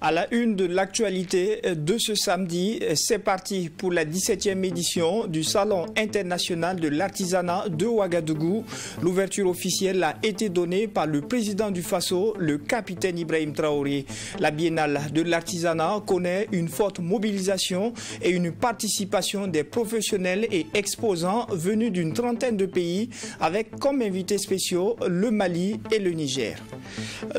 À la une de l'actualité de ce samedi, c'est parti pour la 17e édition du Salon international de l'artisanat de Ouagadougou. L'ouverture officielle a été donnée par le président du Faso, le capitaine Ibrahim Traoré. La biennale de l'artisanat connaît une forte mobilisation et une participation des professionnels et exposants venus d'une trentaine de pays avec comme invités spéciaux le Mali et le Niger.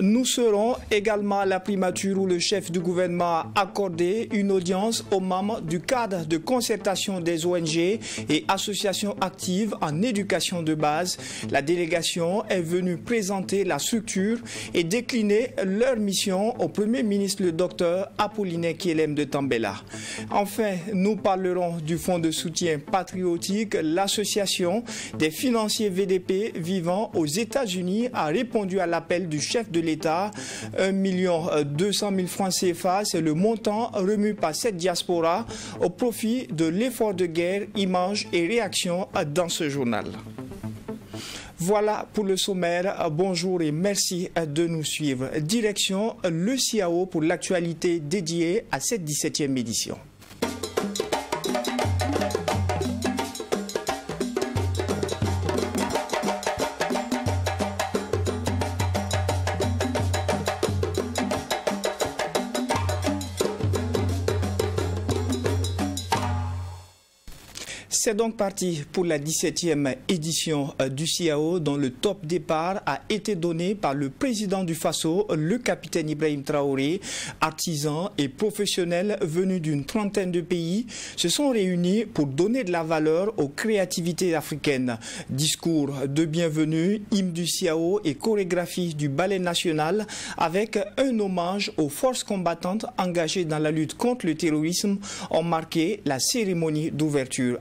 Nous serons également à la primature où le chef du gouvernement a accordé une audience aux membres du cadre de concertation des ONG et associations actives en éducation de base. La délégation est venue présenter la structure et décliner leur mission au Premier ministre, le docteur Apollinaire Kielem de Tambela. Enfin, nous parlerons du fonds de soutien patriotique. L'association des financiers VDP vivant aux États-Unis a répondu à l'appel du chef de l'État. 1 200 000 francs CFA, c'est le montant remis par cette diaspora au profit de l'effort de guerre, images et réactions dans ce journal. Voilà pour le sommaire. Bonjour et merci de nous suivre. Direction le CIAO pour l'actualité dédiée à cette 17e édition. C'est donc parti pour la 17e édition du CIAO dont le top départ a été donné par le président du Faso, le capitaine Ibrahim Traoré. Artisans et professionnels venus d'une trentaine de pays se sont réunis pour donner de la valeur aux créativités africaines. Discours de bienvenue, hymne du CIAO et chorégraphie du ballet national avec un hommage aux forces combattantes engagées dans la lutte contre le terrorisme ont marqué la cérémonie d'ouverture.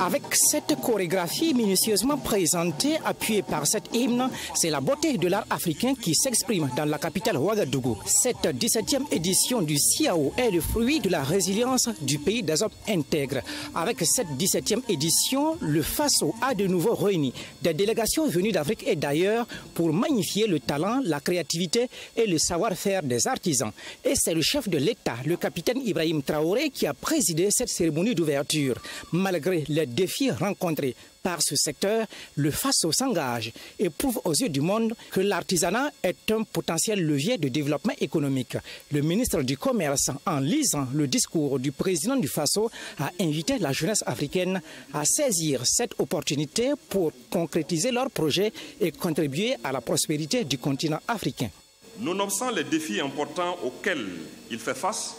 Avec cette chorégraphie minutieusement présentée, appuyée par cet hymne, c'est la beauté de l'art africain qui s'exprime dans la capitale Ouagadougou. Cette 17e édition du CIAO est le fruit de la résilience du pays des hommes intègres. Avec cette 17e édition, le Faso a de nouveau réuni des délégations venues d'Afrique et d'ailleurs pour magnifier le talent, la créativité et le savoir-faire des artisans. Et c'est le chef de l'État, le capitaine Ibrahim Traoré, qui a présidé cette cérémonie d'ouverture. Malgré les défis rencontrés par ce secteur, le Faso s'engage et prouve aux yeux du monde que l'artisanat est un potentiel levier de développement économique. Le ministre du Commerce, en lisant le discours du président du Faso, a invité la jeunesse africaine à saisir cette opportunité pour concrétiser leurs projets et contribuer à la prospérité du continent africain. Nonobstant les défis importants auxquels il fait face,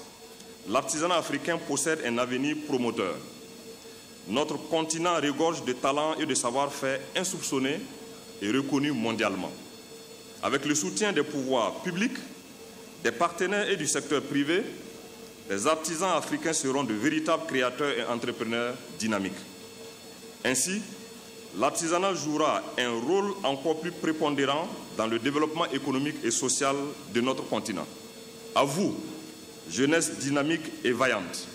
l'artisanat africain possède un avenir promoteur. Notre continent regorge de talents et de savoir-faire insoupçonnés et reconnus mondialement. Avec le soutien des pouvoirs publics, des partenaires et du secteur privé, les artisans africains seront de véritables créateurs et entrepreneurs dynamiques. Ainsi, l'artisanat jouera un rôle encore plus prépondérant dans le développement économique et social de notre continent. À vous, jeunesse dynamique et vaillante,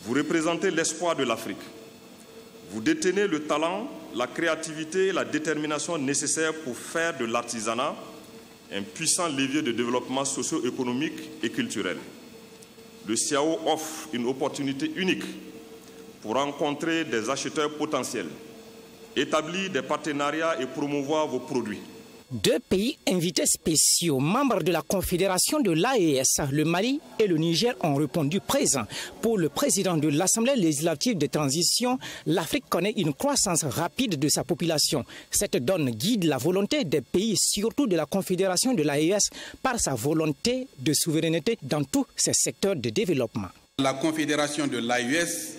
vous représentez l'espoir de l'Afrique. Vous détenez le talent, la créativité et la détermination nécessaires pour faire de l'artisanat un puissant levier de développement socio-économique et culturel. Le CIAO offre une opportunité unique pour rencontrer des acheteurs potentiels, établir des partenariats et promouvoir vos produits. Deux pays invités spéciaux, membres de la Confédération de l'AES, le Mali et le Niger, ont répondu présents. Pour le président de l'Assemblée législative de transition, l'Afrique connaît une croissance rapide de sa population. Cette donne guide la volonté des pays, surtout de la Confédération de l'AES, par sa volonté de souveraineté dans tous ces secteurs de développement. La Confédération de l'AES,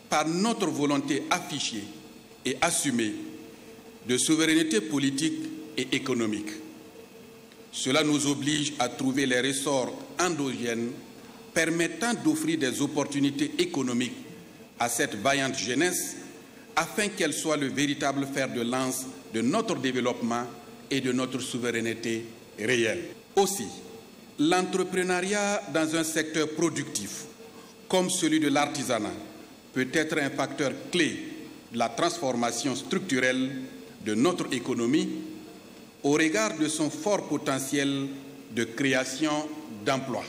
par notre volonté affichée et assumée de souveraineté politique et économique. Cela nous oblige à trouver les ressorts endogènes permettant d'offrir des opportunités économiques à cette vaillante jeunesse afin qu'elle soit le véritable fer de lance de notre développement et de notre souveraineté réelle. Aussi, l'entrepreneuriat dans un secteur productif comme celui de l'artisanat peut être un facteur clé de la transformation structurelle de notre économie au regard de son fort potentiel de création d'emplois.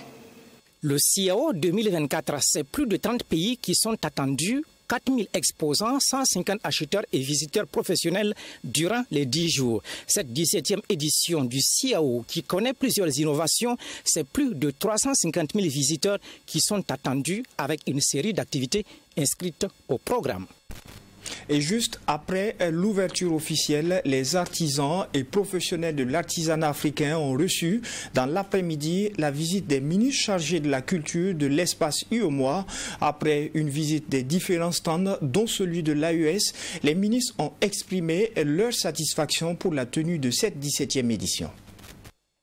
Le CIAO 2024, c'est plus de 30 pays qui sont attendus, 4000 exposants, 150 acheteurs et visiteurs professionnels durant les 10 jours. Cette 17e édition du CIAO, qui connaît plusieurs innovations, c'est plus de 350 000 visiteurs qui sont attendus avec une série d'activités inscrites au programme. Et juste après l'ouverture officielle, les artisans et professionnels de l'artisanat africain ont reçu dans l'après-midi la visite des ministres chargés de la culture de l'espace UEMOA. Après une visite des différents stands, dont celui de l'AES, les ministres ont exprimé leur satisfaction pour la tenue de cette 17e édition.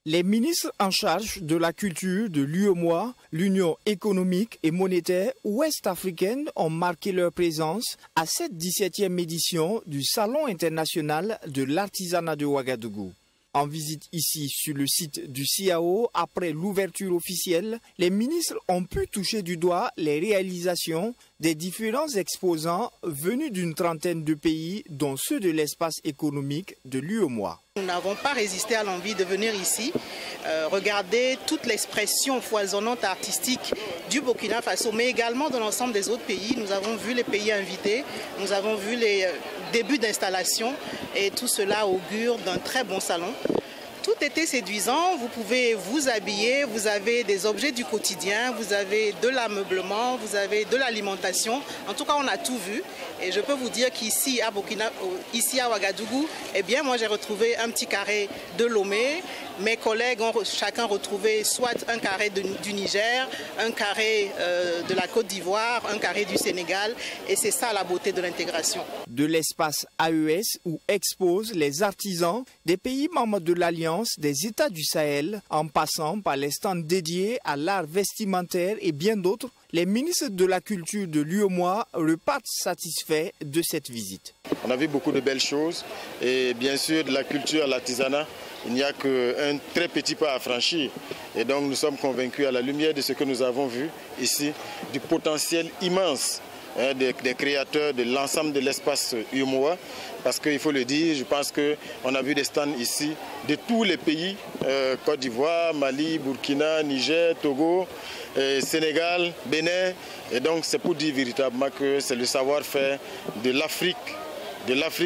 Les ministres en charge de la culture de l'UEMOA, l'Union économique et monétaire ouest-africaine ont marqué leur présence à cette 17e édition du Salon international de l'artisanat de Ouagadougou. En visite ici sur le site du CIAO, après l'ouverture officielle, les ministres ont pu toucher du doigt les réalisations des différents exposants venus d'une trentaine de pays, dont ceux de l'espace économique de l'UEMOA. Nous n'avons pas résisté à l'envie de venir ici, regarder toute l'expression foisonnante artistique du Burkina Faso, mais également de l'ensemble des autres pays. Nous avons vu les pays invités, nous avons vu les débuts d'installation et tout cela augure d'un très bon salon. Tout était séduisant, vous pouvez vous habiller, vous avez des objets du quotidien, vous avez de l'ameublement, vous avez de l'alimentation. En tout cas, on a tout vu. Et je peux vous dire qu'ici à Ouagadougou, eh bien, moi j'ai retrouvé un petit carré de Lomé. Mes collègues ont chacun retrouvé soit un carré du Niger, un carré de la Côte d'Ivoire, un carré du Sénégal. Et c'est ça la beauté de l'intégration. De l'espace AES où exposent les artisans des pays membres de l'Alliance des États du Sahel, en passant par les stands dédiés à l'art vestimentaire et bien d'autres, les ministres de la culture de l'UEMOA repartent satisfaits de cette visite. On a vu beaucoup de belles choses et bien sûr de la culture à l'artisanat, il n'y a qu'un très petit pas à franchir. Et donc nous sommes convaincus à la lumière de ce que nous avons vu ici, du potentiel immense des créateurs de l'ensemble de l'espace UEMOA. Parce qu'il faut le dire, je pense qu'on a vu des stands ici de tous les pays, Côte d'Ivoire, Mali, Burkina, Niger, Togo, Sénégal, Bénin. Et donc c'est pour dire véritablement que c'est le savoir-faire de l'Afrique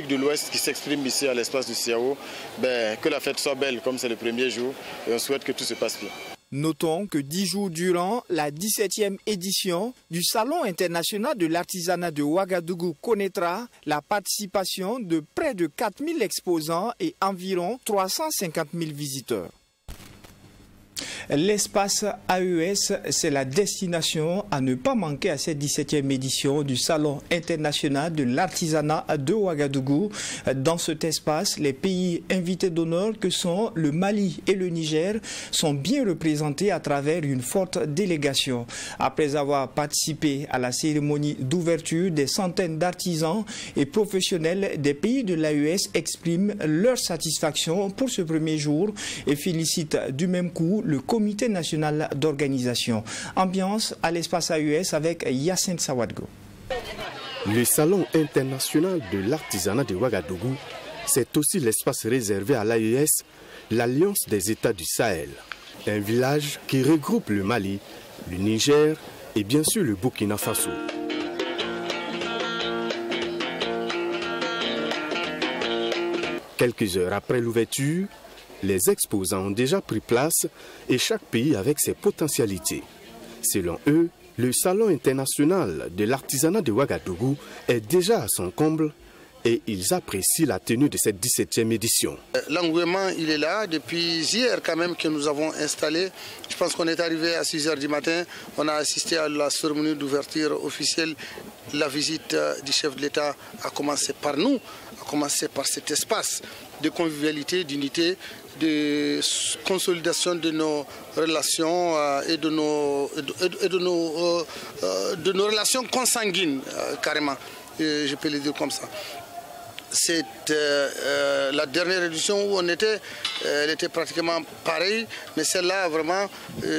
de l'Ouest qui s'exprime ici à l'espace du CIAO. Que la fête soit belle comme c'est le premier jour et on souhaite que tout se passe bien. Notons que 10 jours durant la 17e édition du Salon international de l'artisanat de Ouagadougou connaîtra la participation de près de 4000 exposants et environ 350 000 visiteurs. L'espace AES, c'est la destination à ne pas manquer à cette 17e édition du Salon international de l'artisanat de Ouagadougou. Dans cet espace, les pays invités d'honneur que sont le Mali et le Niger sont bien représentés à travers une forte délégation. Après avoir participé à la cérémonie d'ouverture, des centaines d'artisans et professionnels des pays de l'AES expriment leur satisfaction pour ce premier jour et félicitent du même coup le Comité national d'organisation. Ambiance à l'espace AES avec Yacine Sawadgo. Le Salon international de l'artisanat de Ouagadougou, c'est aussi l'espace réservé à l'AES, l'Alliance des États du Sahel. Un village qui regroupe le Mali, le Niger et bien sûr le Burkina Faso. Quelques heures après l'ouverture, les exposants ont déjà pris place et chaque pays avec ses potentialités. Selon eux, le Salon international de l'artisanat de Ouagadougou est déjà à son comble et ils apprécient la tenue de cette 17e édition. L'engouement, il est là. Depuis hier quand même que nous avons installé. Je pense qu'on est arrivé à 6 h du matin. On a assisté à la cérémonie d'ouverture officielle. La visite du chef de l'État a commencé par nous, a commencé par cet espace. de convivialité, d'unité, de consolidation de nos relations et de nos relations consanguines, carrément, je peux le dire comme ça. C'est la dernière édition où on était, elle était pratiquement pareille, mais celle-là, vraiment,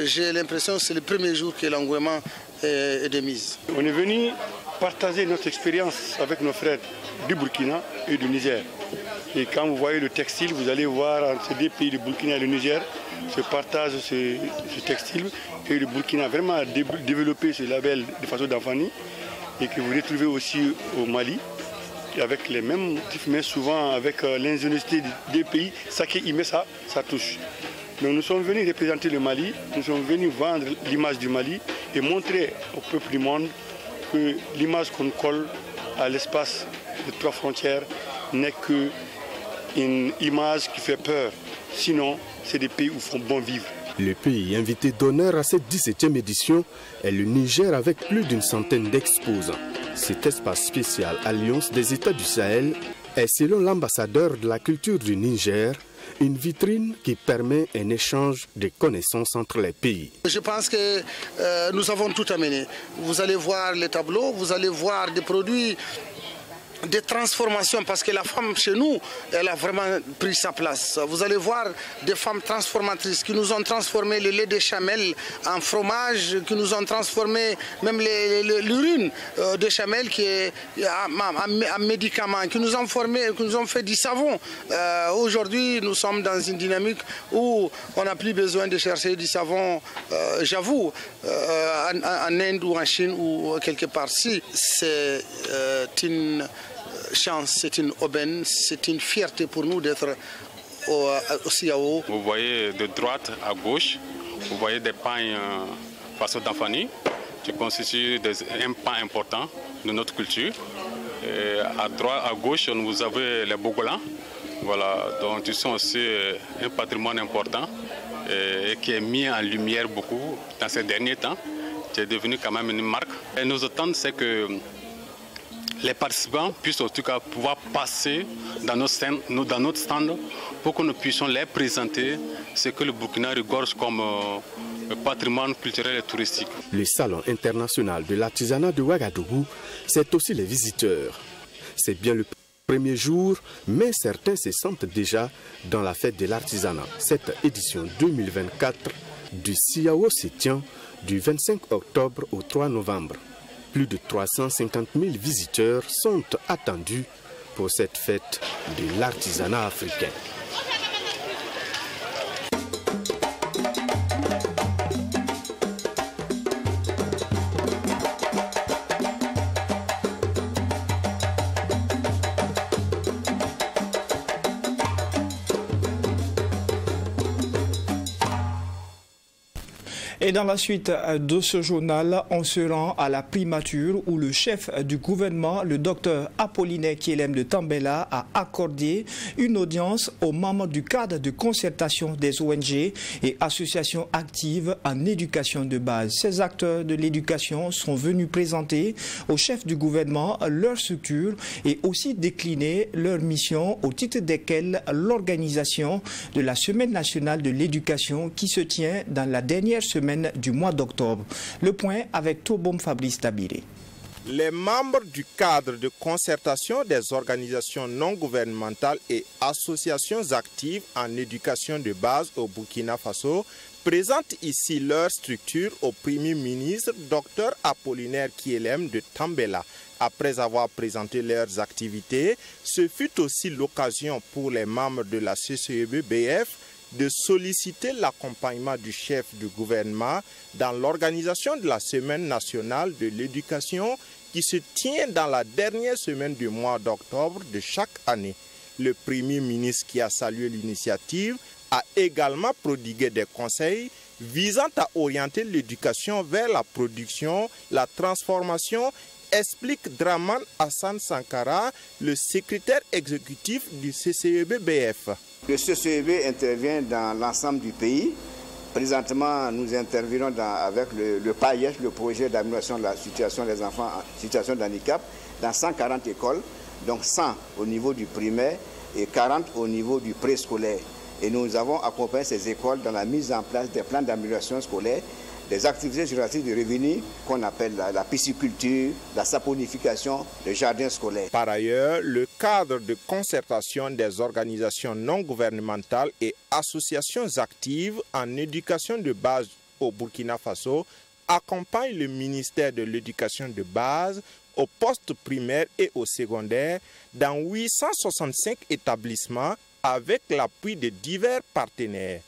j'ai l'impression que c'est le premier jour que l'engouement est de mise. On est venu partager notre expérience avec nos frères du Burkina et du Niger. Et quand vous voyez le textile, vous allez voir entre ces deux pays, le Burkina et le Niger, se partagent ce textile. Et le Burkina a vraiment développé ce label de façon d'Anfani et que vous retrouvez aussi au Mali, avec les mêmes types, mais souvent avec l'ingéniosité des pays, ça qui y met ça touche. Donc nous sommes venus représenter le Mali, nous sommes venus vendre l'image du Mali et montrer au peuple du monde que l'image qu'on colle à l'espace de 3 frontières n'est qu'une image qui fait peur. Sinon, c'est des pays où font bon vivre. Le pays invité d'honneur à cette 17e édition est le Niger avec plus d'une centaine d'exposants. Cet espace spécial Alliance des États du Sahel est, selon l'ambassadeur de la culture du Niger, une vitrine qui permet un échange de connaissances entre les pays. Je pense que nous avons tout amené. Vous allez voir les tableaux, vous allez voir des produits, des transformations, parce que la femme chez nous, elle a vraiment pris sa place. Vous allez voir des femmes transformatrices qui nous ont transformé le lait de chamel en fromage, qui nous ont transformé même l'urine de chamel qui est un médicament, qui nous ont fait du savon. Aujourd'hui, nous sommes dans une dynamique où on n'a plus besoin de chercher du savon, j'avoue, en Inde ou en Chine ou quelque part. Si, c'est une chance, c'est une aubaine, c'est une fierté pour nous d'être au CIAO. Vous voyez de droite à gauche, vous voyez des pagnes façon d'Anfani qui constituent un pan important de notre culture. Et à droite, à gauche, vous avez les Bogolans, voilà, donc ils sont aussi un patrimoine important et qui est mis en lumière beaucoup dans ces derniers temps, qui est devenu quand même une marque. Et nous attendons, c'est que les participants puissent en tout cas pouvoir passer dans notre stand pour que nous puissions les présenter ce que le Burkina regorge comme patrimoine culturel et touristique. Le Salon international de l'artisanat de Ouagadougou, c'est aussi les visiteurs. C'est bien le premier jour, mais certains se sentent déjà dans la fête de l'artisanat. Cette édition 2024 du CIAO se tient du 25 octobre au 3 novembre. Plus de 350 000 visiteurs sont attendus pour cette fête de l'artisanat africain. Et dans la suite de ce journal, on se rend à la primature où le chef du gouvernement, le docteur Apollinaire Kielem de Tambela, a accordé une audience aux membres du cadre de concertation des ONG et associations actives en éducation de base. Ces acteurs de l'éducation sont venus présenter au chef du gouvernement leur structure et aussi décliner leur mission au titre desquelles l'organisation de la Semaine nationale de l'éducation qui se tient dans la dernière semaine du mois d'octobre. Le point avec Tobom Fabrice Tabiré. Les membres du cadre de concertation des organisations non gouvernementales et associations actives en éducation de base au Burkina Faso présentent ici leur structure au Premier ministre Dr Apollinaire Kielem de Tambela. Après avoir présenté leurs activités, ce fut aussi l'occasion pour les membres de la CCEB-BF de solliciter l'accompagnement du chef du gouvernement dans l'organisation de la Semaine nationale de l'éducation qui se tient dans la dernière semaine du mois d'octobre de chaque année. Le Premier ministre qui a salué l'initiative a également prodigué des conseils visant à orienter l'éducation vers la production, la transformation, explique Draman Hassan Sankara, le secrétaire exécutif du CCEB-BF. Le CCEB intervient dans l'ensemble du pays. Présentement, nous intervenons avec le PAIES, le projet d'amélioration de la situation des enfants en situation de handicap, dans 140 écoles, donc 100 au niveau du primaire et 40 au niveau du préscolaire. Et nous avons accompagné ces écoles dans la mise en place des plans d'amélioration scolaire, des activités génératives de revenus qu'on appelle la pisciculture, la saponification, le jardin scolaire. Par ailleurs, le cadre de concertation des organisations non gouvernementales et associations actives en éducation de base au Burkina Faso accompagne le ministère de l'Éducation de base au poste primaire et au secondaire dans 865 établissements avec l'appui de divers partenaires.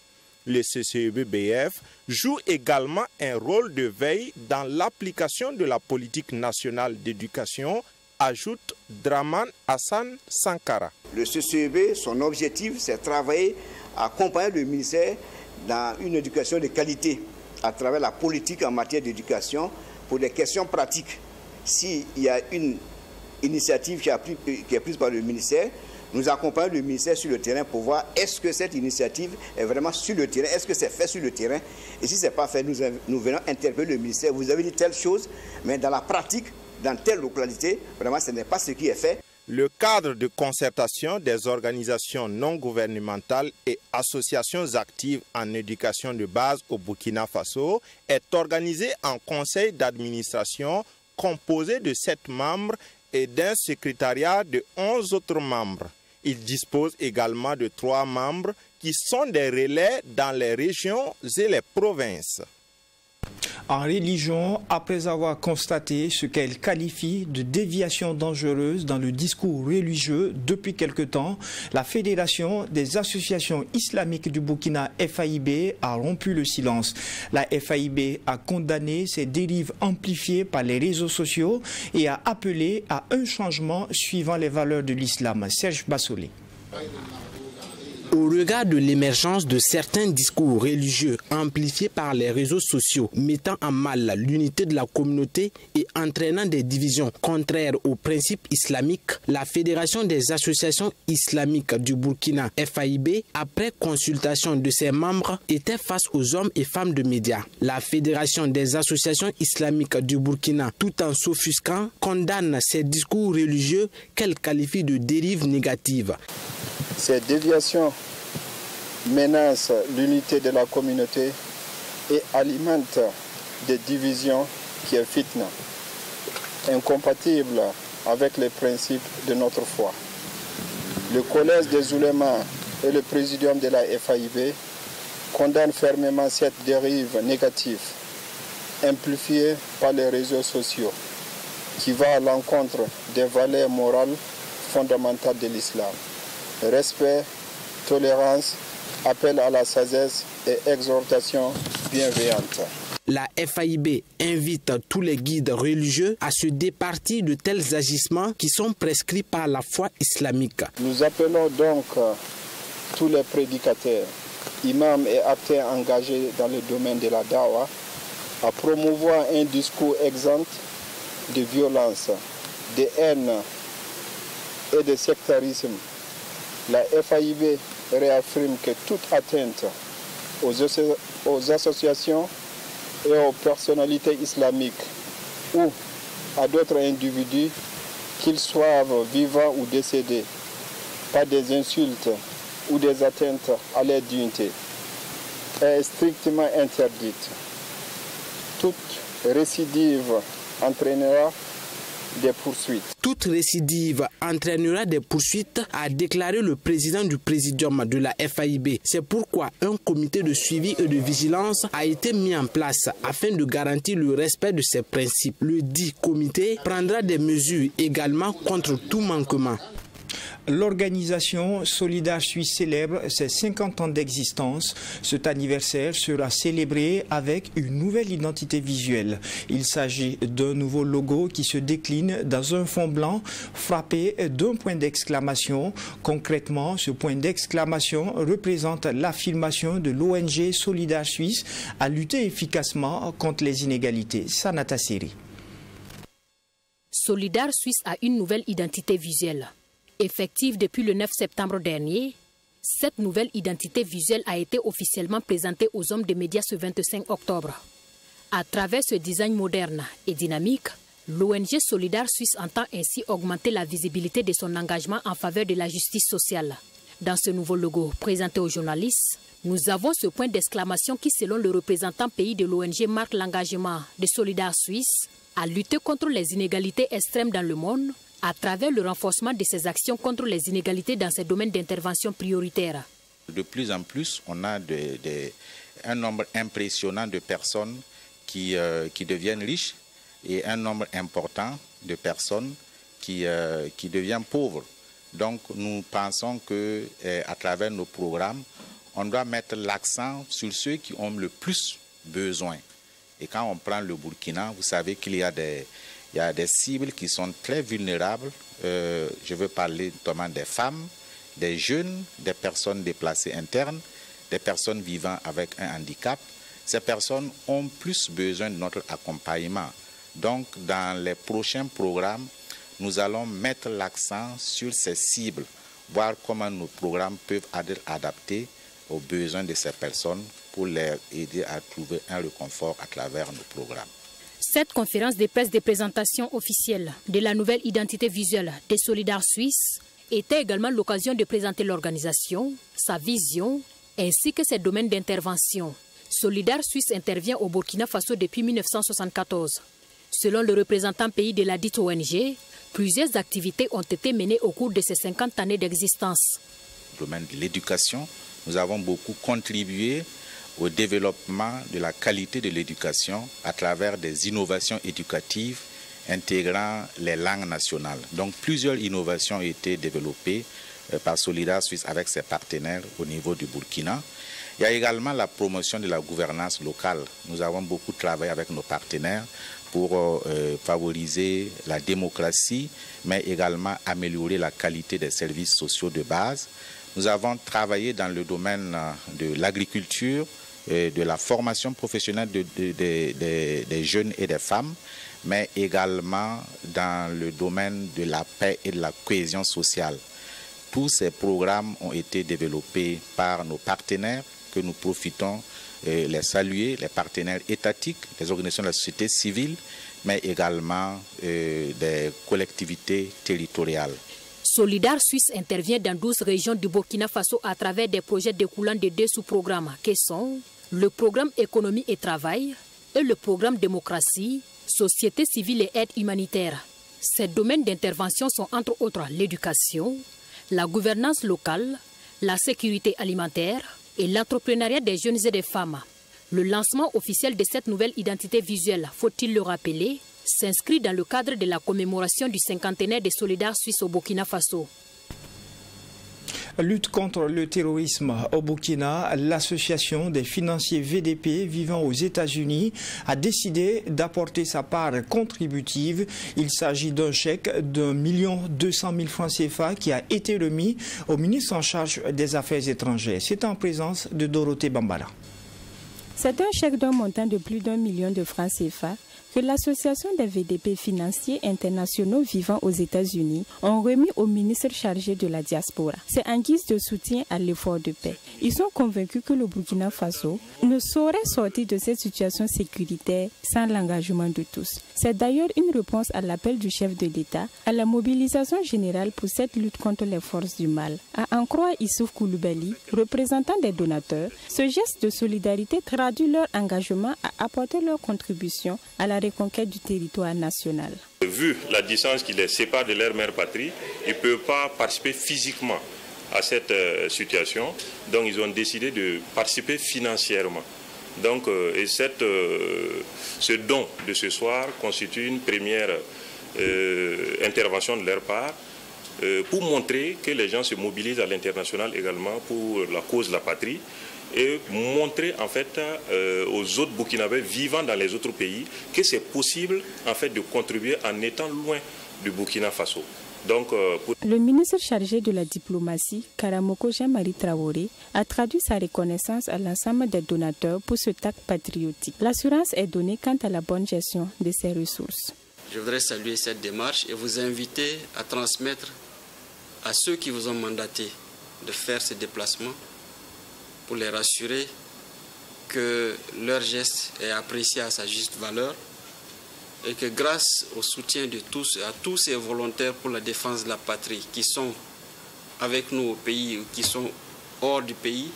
Le CCEB-BF joue également un rôle de veille dans l'application de la politique nationale d'éducation, ajoute Draman Hassan Sankara. Le CCEB, son objectif, c'est de travailler à accompagner le ministère dans une éducation de qualité à travers la politique en matière d'éducation pour des questions pratiques. S'il y a une initiative qui est prise par le ministère, nous accompagnons le ministère sur le terrain pour voir est-ce que cette initiative est vraiment sur le terrain, est-ce que c'est fait sur le terrain. Et si ce n'est pas fait, nous venons interpeller le ministère. Vous avez dit telle chose, mais dans la pratique, dans telle localité, vraiment ce n'est pas ce qui est fait. Le cadre de concertation des organisations non gouvernementales et associations actives en éducation de base au Burkina Faso est organisé en conseil d'administration composé de 7 membres et d'un secrétariat de 11 autres membres. Il dispose également de 3 membres qui sont des relais dans les régions et les provinces. En religion, après avoir constaté ce qu'elle qualifie de déviation dangereuse dans le discours religieux depuis quelque temps, la Fédération des associations islamiques du Burkina, FAIB, a rompu le silence. La FAIB a condamné ces dérives amplifiées par les réseaux sociaux et a appelé à un changement suivant les valeurs de l'islam. Serge Bassolé. Au regard de l'émergence de certains discours religieux amplifiés par les réseaux sociaux, mettant en mal l'unité de la communauté et entraînant des divisions contraires aux principes islamiques, la Fédération des associations islamiques du Burkina, FAIB, après consultation de ses membres, était face aux hommes et femmes de médias. La Fédération des associations islamiques du Burkina, tout en s'offusquant, condamne ces discours religieux qu'elle qualifie de dérives négatives. Ces déviations menacent l'unité de la communauté et alimentent des divisions qui est fitna, incompatible avec les principes de notre foi. Le collège des oulémas et le présidium de la FAIB condamnent fermement cette dérive négative, amplifiée par les réseaux sociaux, qui va à l'encontre des valeurs morales fondamentales de l'islam. Respect, tolérance, appel à la sagesse et exhortation bienveillante. La FAIB invite tous les guides religieux à se départir de tels agissements qui sont prescrits par la foi islamique. Nous appelons donc tous les prédicateurs, imams et acteurs engagés dans le domaine de la dawa à promouvoir un discours exempt de violence, de haine et de sectarisme. La FAIB réaffirme que toute atteinte aux associations et aux personnalités islamiques ou à d'autres individus, qu'ils soient vivants ou décédés, par des insultes ou des atteintes à leur dignité, est strictement interdite. Toute récidive entraînera des poursuites. Toute récidive entraînera des poursuites, a déclaré le président du présidium de la FAIB. C'est pourquoi un comité de suivi et de vigilance a été mis en place afin de garantir le respect de ces principes. Le dit comité prendra des mesures également contre tout manquement. L'organisation Solidar Suisse célèbre ses 50 ans d'existence. Cet anniversaire sera célébré avec une nouvelle identité visuelle. Il s'agit d'un nouveau logo qui se décline dans un fond blanc frappé d'un point d'exclamation. Concrètement, ce point d'exclamation représente l'affirmation de l'ONG Solidar Suisse à lutter efficacement contre les inégalités. Sanata Seri. Solidar Suisse a une nouvelle identité visuelle. Effective depuis le 9 septembre dernier, cette nouvelle identité visuelle a été officiellement présentée aux hommes des médias ce 25 octobre. À travers ce design moderne et dynamique, l'ONG Solidar Suisse entend ainsi augmenter la visibilité de son engagement en faveur de la justice sociale. Dans ce nouveau logo présenté aux journalistes, nous avons ce point d'exclamation qui, selon le représentant pays de l'ONG, marque l'engagement de Solidaires Suisse à lutter contre les inégalités extrêmes dans le monde à travers le renforcement de ses actions contre les inégalités dans ces domaines d'intervention prioritaires. De plus en plus, on a un nombre impressionnant de personnes qui deviennent riches et un nombre important de personnes qui deviennent pauvres. Donc nous pensons qu'à travers nos programmes, on doit mettre l'accent sur ceux qui ont le plus besoin. Et quand on prend le Burkina, vous savez qu'il y a des cibles qui sont très vulnérables. Je veux parler notamment des femmes, des jeunes, des personnes déplacées internes, des personnes vivant avec un handicap. Ces personnes ont plus besoin de notre accompagnement. Donc, dans les prochains programmes, nous allons mettre l'accent sur ces cibles, voir comment nos programmes peuvent être adaptés aux besoins de ces personnes pour les aider à trouver un réconfort à travers nos programmes. Cette conférence de presse de présentation officielle de la nouvelle identité visuelle des Solidaires Suisses était également l'occasion de présenter l'organisation, sa vision, ainsi que ses domaines d'intervention. Solidaires Suisse intervient au Burkina Faso depuis 1974. Selon le représentant pays de la dite ONG, plusieurs activités ont été menées au cours de ces 50 années d'existence. Dans le domaine de l'éducation, nous avons beaucoup contribué au développement de la qualité de l'éducation à travers des innovations éducatives intégrant les langues nationales. Donc plusieurs innovations ont été développées par Solidaires Suisse avec ses partenaires au niveau du Burkina. Il y a également la promotion de la gouvernance locale. Nous avons beaucoup travaillé avec nos partenaires pour favoriser la démocratie, mais également améliorer la qualité des services sociaux de base. Nous avons travaillé dans le domaine de l'agriculture, de la formation professionnelle des jeunes et des femmes, mais également dans le domaine de la paix et de la cohésion sociale. Tous ces programmes ont été développés par nos partenaires que nous profitons les saluer, les partenaires étatiques, les organisations de la société civile, mais également des collectivités territoriales. Solidaires Suisse intervient dans 12 régions du Burkina Faso à travers des projets découlant de 2 sous-programmes qui sont le programme Économie et Travail et le programme Démocratie, Société civile et aide humanitaire. Ces domaines d'intervention sont entre autres l'éducation, la gouvernance locale, la sécurité alimentaire et l'entrepreneuriat des jeunes et des femmes. Le lancement officiel de cette nouvelle identité visuelle, faut-il le rappeler, s'inscrit dans le cadre de la commémoration du 50aire des Solidaires Suisses au Burkina Faso. Lutte contre le terrorisme au Burkina, l'association des financiers VDP vivant aux États-Unis a décidé d'apporter sa part contributive. Il s'agit d'un chèque d'1 200 000 francs CFA qui a été remis au ministre en charge des Affaires étrangères. C'est en présence de Dorothée Bambara. C'est un chèque d'un montant de plus d'1 million de francs CFA que l'association des VDP financiers internationaux vivant aux États-Unis ont remis au ministre chargé de la diaspora. C'est en guise de soutien à l'effort de paix. Ils sont convaincus que le Burkina Faso ne saurait sortir de cette situation sécuritaire sans l'engagement de tous. C'est d'ailleurs une réponse à l'appel du chef de l'État à la mobilisation générale pour cette lutte contre les forces du mal. À en croire Issouf Koulibaly, représentant des donateurs, ce geste de solidarité traduit leur engagement à apporter leur contribution à la reconquête du territoire national. Vu la distance qui les sépare de leur mère patrie, ils ne peuvent pas participer physiquement à cette situation. Donc ils ont décidé de participer financièrement. Donc ce don de ce soir constitue une première intervention de leur part pour montrer que les gens se mobilisent à l'international également pour la cause de la patrie, et montrer en fait aux autres Burkinabés vivant dans les autres pays que c'est possible en fait de contribuer en étant loin du Burkina Faso. Donc, Le ministre chargé de la diplomatie, Karamoko Jean-Marie Traoré, a traduit sa reconnaissance à l'ensemble des donateurs pour ce acte patriotique. L'assurance est donnée quant à la bonne gestion de ces ressources. Je voudrais saluer cette démarche et vous inviter à transmettre à ceux qui vous ont mandaté de faire ce déplacement pour les rassurer que leur geste est apprécié à sa juste valeur et que grâce au soutien de tous et à tous ces volontaires pour la défense de la patrie qui sont avec nous au pays, qui sont hors du pays.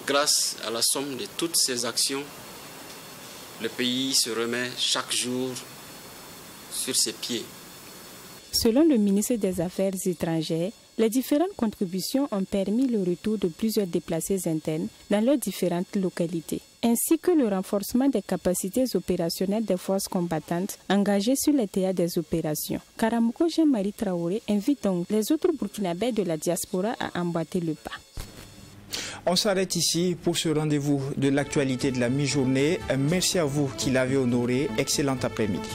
Grâce à la somme de toutes ces actions, le pays se remet chaque jour sur ses pieds. Selon le ministre des Affaires étrangères, les différentes contributions ont permis le retour de plusieurs déplacés internes dans leurs différentes localités, ainsi que le renforcement des capacités opérationnelles des forces combattantes engagées sur les théâtres des opérations. Karamoko Jean-Marie Traoré invite donc les autres Burkinabés de la diaspora à emboîter le pas. On s'arrête ici pour ce rendez-vous de l'actualité de la mi-journée. Merci à vous qui l'avez honoré. Excellent après-midi.